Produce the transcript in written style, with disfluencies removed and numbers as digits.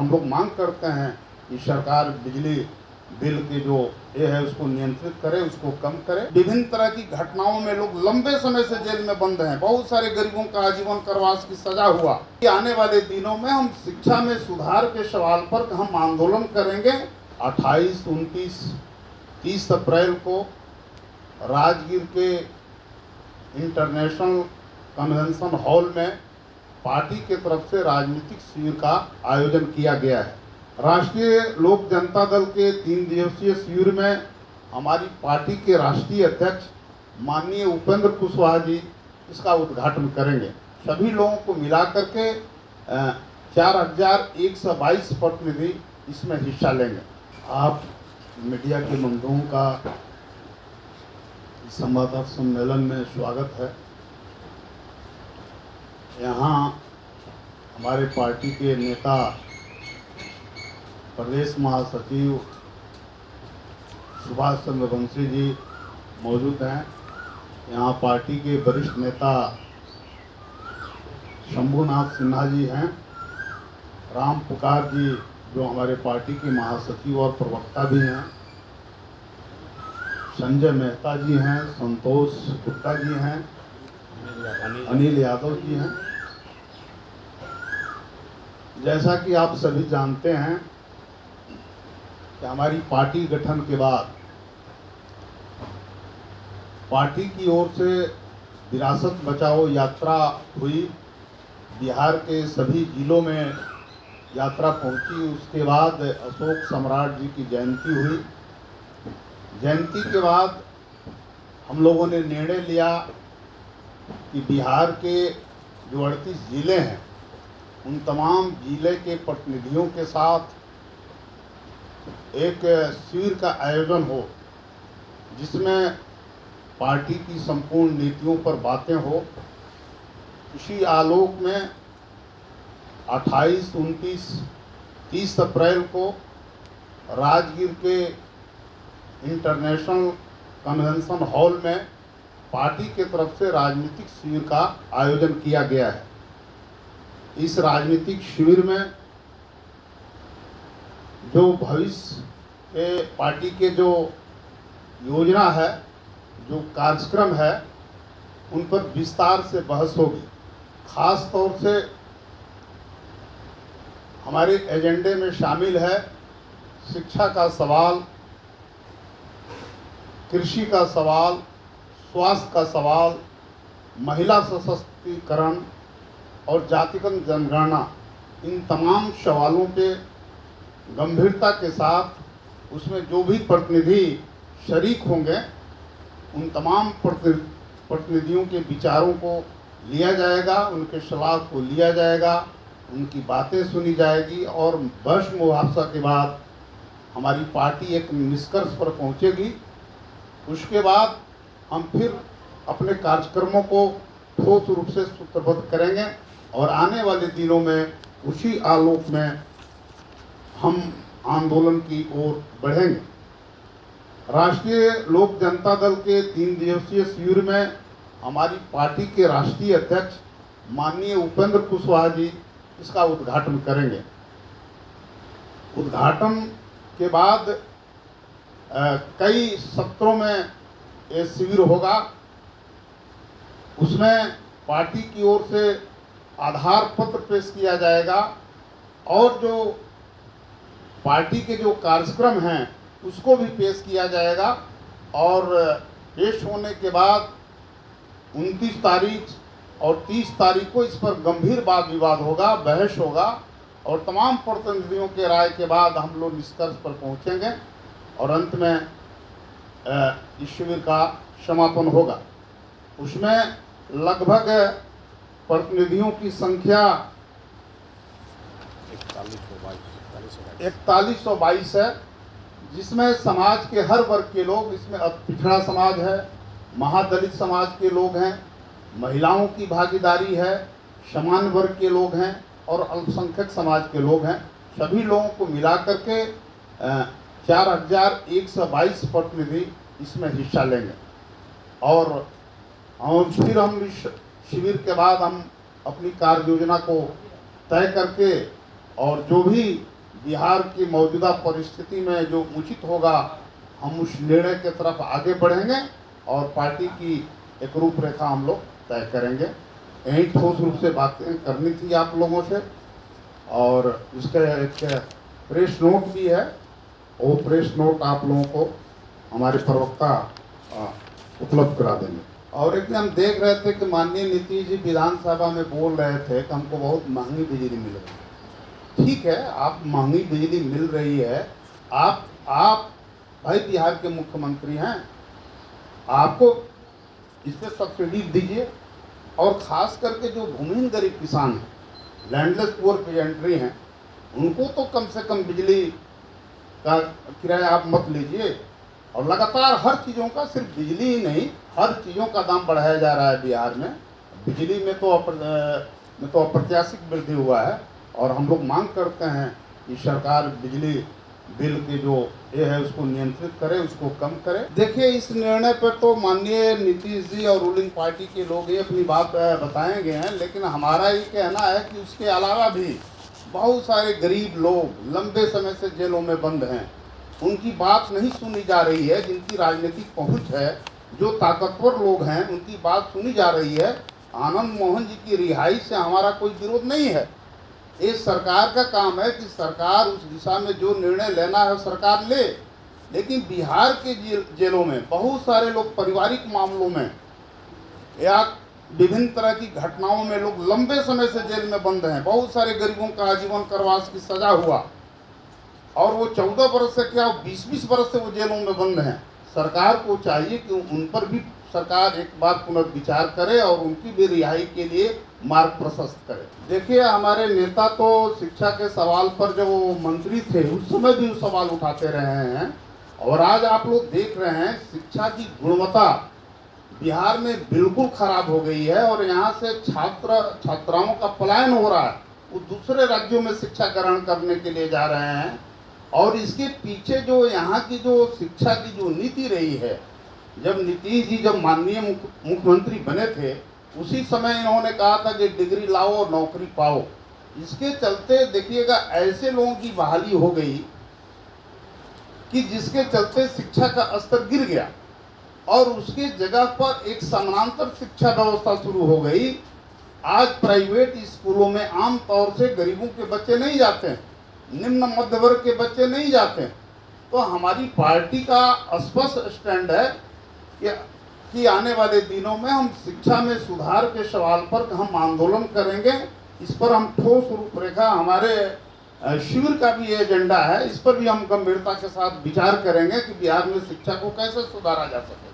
हम लोग मांग करते हैं कि सरकार बिजली बिल के जो ये है उसको नियंत्रित करे, उसको कम करे। विभिन्न तरह की घटनाओं में लोग लंबे समय से जेल में बंद हैं। बहुत सारे गरीबों का आजीवन कारावास की सजा हुआ। आने वाले दिनों में हम शिक्षा में सुधार के सवाल पर हम आंदोलन करेंगे। 28, 29, 30 अप्रैल को राजगीर के इंटरनेशनल कन्वेंशन हॉल में पार्टी की तरफ से राजनीतिक शिविर का आयोजन किया गया है। राष्ट्रीय लोक जनता दल के 3 दिवसीय शिविर में हमारी पार्टी के राष्ट्रीय अध्यक्ष माननीय उपेंद्र कुशवाहा जी इसका उद्घाटन करेंगे। सभी लोगों को मिला करके 4122 प्रतिनिधि इसमें हिस्सा लेंगे। आप मीडिया के बंधुओं का संवाददाता सम्मेलन में स्वागत है। यहाँ हमारे पार्टी के नेता प्रदेश महासचिव सुभाष चंद्र बंसी जी मौजूद हैं। यहाँ पार्टी के वरिष्ठ नेता शंभुनाथ सिन्हा जी हैं। राम पुकार जी जो हमारे पार्टी के महासचिव और प्रवक्ता भी हैं। संजय मेहता जी हैं, संतोष गुप्ता जी हैं, अनिल यादव जी हैं। जैसा कि आप सभी जानते हैं कि हमारी पार्टी गठन के बाद पार्टी की ओर से विरासत बचाओ यात्रा हुई। बिहार के सभी जिलों में यात्रा पहुंची। उसके बाद अशोक सम्राट जी की जयंती हुई। जयंती के बाद हम लोगों ने निर्णय लिया कि बिहार के जो 38 जिले हैं उन तमाम जिले के प्रतिनिधियों के साथ एक शिविर का आयोजन हो, जिसमें पार्टी की संपूर्ण नीतियों पर बातें हो। इसी आलोक में 28, 29, 30 अप्रैल को राजगीर के इंटरनेशनल कन्वेंशन हॉल में पार्टी के तरफ से राजनीतिक शिविर का आयोजन किया गया है। इस राजनीतिक शिविर में जो भविष्य के पार्टी के जो योजना है, जो कार्यक्रम है, उन पर विस्तार से बहस होगी। खास तौर से हमारे एजेंडे में शामिल है शिक्षा का सवाल, कृषि का सवाल, स्वास्थ्य का सवाल, महिला सशक्तिकरण और जातिगत जनगणना। इन तमाम सवालों पे गंभीरता के साथ उसमें जो भी प्रतिनिधि शरीक होंगे उन तमाम प्रतिनिधियों के विचारों को लिया जाएगा, उनके सलाह को लिया जाएगा, उनकी बातें सुनी जाएगी और बहस मुबाहसा के बाद हमारी पार्टी एक निष्कर्ष पर पहुंचेगी। उसके बाद हम फिर अपने कार्यक्रमों को ठोस रूप से सूत्रबद्ध करेंगे और आने वाले दिनों में उसी आलोक में हम आंदोलन की ओर बढ़ेंगे। राष्ट्रीय लोक जनता दल के 3 दिवसीय शिविर में हमारी पार्टी के राष्ट्रीय अध्यक्ष माननीय उपेंद्र कुशवाहा जी इसका उद्घाटन करेंगे। उद्घाटन के बाद कई सत्रों में ये शिविर होगा। उसमें पार्टी की ओर से आधार पत्र पेश किया जाएगा और जो पार्टी के जो कार्यक्रम हैं उसको भी पेश किया जाएगा। और पेश होने के बाद 29 तारीख और 30 तारीख को इस पर गंभीर वाद विवाद होगा, बहस होगा और तमाम प्रतिनिधियों के राय के बाद हम लोग निष्कर्ष पर पहुंचेंगे और अंत में इस शिविर का समापन होगा। उसमें लगभग प्रतिनिधियों की संख्या 4122 है, जिसमें समाज के हर वर्ग के लोग, इसमें पिछड़ा समाज है, महादलित समाज के लोग हैं, महिलाओं की भागीदारी है, समान वर्ग के लोग हैं और अल्पसंख्यक समाज के लोग हैं। सभी लोगों को मिला करके 4122 प्रतिनिधि इसमें हिस्सा लेंगे और फिर हम इस शिविर के बाद हम अपनी कार्य योजना को तय करके और जो भी बिहार की मौजूदा परिस्थिति में जो उचित होगा हम उस निर्णय की तरफ आगे बढ़ेंगे और पार्टी की एक रूपरेखा हम लोग तय करेंगे। यही ठोस रूप से बातें करनी थी आप लोगों से। और इसका एक प्रेस नोट भी है, वो प्रेस नोट आप लोगों को हमारे प्रवक्ता उपलब्ध करा देंगे। और एक हम देख रहे थे कि माननीय नीतीश जी विधानसभा में बोल रहे थे कि हमको बहुत महंगी बिजली मिल रही है। ठीक है, आप महंगी बिजली मिल रही है, आप भाई बिहार के मुख्यमंत्री हैं, आपको इस पर सब्सिडी दीजिए। और ख़ास करके जो भूमिहीन गरीब किसान हैं, लैंडलेस पुअर पेजेंट्री हैं, उनको तो कम से कम बिजली का किराया आप मत लीजिए। और लगातार हर चीज़ों का, सिर्फ बिजली ही नहीं, हर चीज़ों का दाम बढ़ाया जा रहा है बिहार में। बिजली में तो अप्रत्याशित वृद्धि हुआ है और हम लोग मांग करते हैं कि सरकार बिजली बिल के जो ये है उसको नियंत्रित करे, उसको कम करे। देखिए, इस निर्णय पर तो माननीय नीतीश जी और रूलिंग पार्टी के लोग ये अपनी बात बताएंगे हैं, लेकिन हमारा ये कहना है कि उसके अलावा भी बहुत सारे गरीब लोग लंबे समय से जेलों में बंद हैं, उनकी बात नहीं सुनी जा रही है। जिनकी राजनीतिक पहुंच है, जो ताकतवर लोग हैं, उनकी बात सुनी जा रही है। आनंद मोहन जी की रिहाई से हमारा कोई विरोध नहीं है। ये सरकार का काम है कि सरकार उस दिशा में जो निर्णय लेना है सरकार ले। लेकिन बिहार के जेलों में बहुत सारे लोग पारिवारिक मामलों में या विभिन्न तरह की घटनाओं में लोग लंबे समय से जेल में बंद हैं। बहुत सारे गरीबों का आजीवन कारावास की सजा हुआ और वो 14 बरस से क्या 20-20 बरस से वो जेलों में बंद हैं। सरकार को चाहिए कि उन पर भी सरकार एक बार पुनर्विचार करे और उनकी भी रिहाई के लिए मार्ग प्रशस्त करे। देखिए, हमारे नेता तो शिक्षा के सवाल पर जब वो मंत्री थे उस समय भी वो सवाल उठाते रहे हैं और आज आप लोग देख रहे हैं शिक्षा की गुणवत्ता बिहार में बिल्कुल खराब हो गई है और यहाँ से छात्राओं का पलायन हो रहा है। वो दूसरे राज्यों में शिक्षा ग्रहण करने के लिए जा रहे हैं और इसके पीछे जो यहाँ की जो शिक्षा की जो नीति रही है, जब नीतीश जी जब माननीय मुख्यमंत्री बने थे उसी समय इन्होंने कहा था कि डिग्री लाओ और नौकरी पाओ। इसके चलते देखिएगा ऐसे लोगों की बहाली हो गई कि जिसके चलते शिक्षा का स्तर गिर गया और उसके जगह पर एक समानांतर शिक्षा व्यवस्था शुरू हो गई। आज प्राइवेट स्कूलों में आम तौर से गरीबों के बच्चे नहीं जाते हैं, निम्न मध्य वर्ग के बच्चे नहीं जाते हैं। तो हमारी पार्टी का स्पष्ट स्टैंड है कि आने वाले दिनों में हम शिक्षा में सुधार के सवाल पर हम आंदोलन करेंगे। इस पर हम ठोस रूपरेखा, हमारे शिविर का भी एजेंडा है, इस पर भी हम गंभीरता के साथ विचार करेंगे कि बिहार में शिक्षा को कैसे सुधारा जा सके।